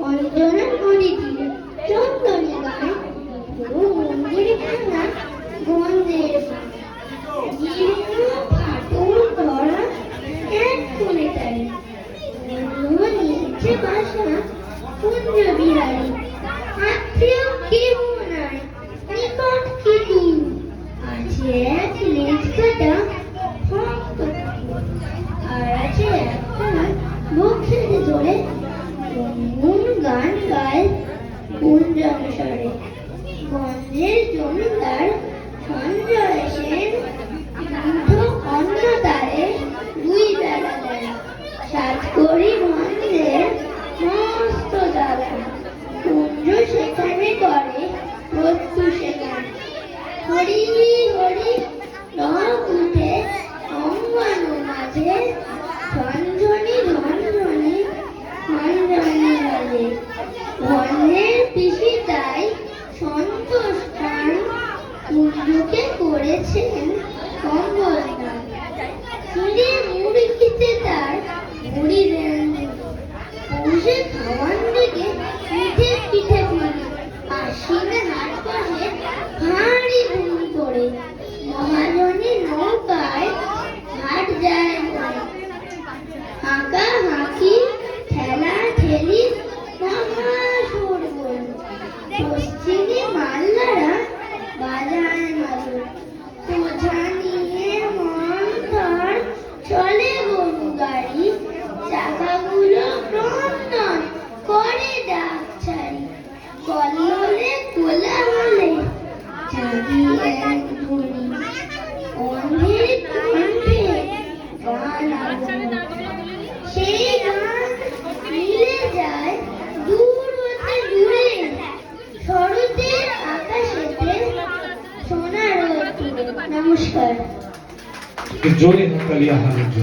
অঞ্জনা নদী তীরে চন্দনে গায়ে মন্দির ভাঙা গন্ধের জীর্ণ ফাটল ধরা এক কোণে তাই নিচে বাসা কুঞ্জ বিহারী আত্মীয় কেউ নাই নিকট কি আছে এক লেজ কাটা ভক্ত আর আছে একখানা বক্সিতে ধরে কোন গান গায় কুঞ্জানুসারে গঞ্জের জমিদার সঞ্জয় সেন অন্য তারে দুই বেলা দেয় সাতকড়ি গঞ্জের মস্ত দাদা কুঞ্জ সেখানে করে প্রত্যুষে গান হরি হরি রব উঠে অঙ্গন মাঝে ঝনঝনি ঝনঝনি ঝনঝনি বাজে গঞ্জের পিসি তাই সন্তোষ খান কুঞ্জকে করেছেন কঙ্গলদান ফিরে মুড়ি খেতে তার মুড়ি দেন পৌষে খাওয়ান দিকে পিঠে পিঠে ফিরি আশ্বিনে হাট পাশে ভারী ঘুম করে মহাজনী নৌকায় ঘাট যায় হাঁকা হাঁকি ঠেলা ঠেলি মহাশোরগোল পশ্চিমে মাল্লারা বাজায় মাদুর বোঝা নিয়ে মন্থর চলে গরু গাড়ি চাকাগুলো ক্রন্দন করে ডাক ছাড়ি কল্লোলে কোলাহলে জাগিয়ে এক ধ্বনি অন্ধের কণ্ঠে গান সেই গান মিলে যায় দূর হতে দূরে শরতের আকাশেতে সোনার রোদ। নমস্কার। জোরে হাততালি আহারের জন্য।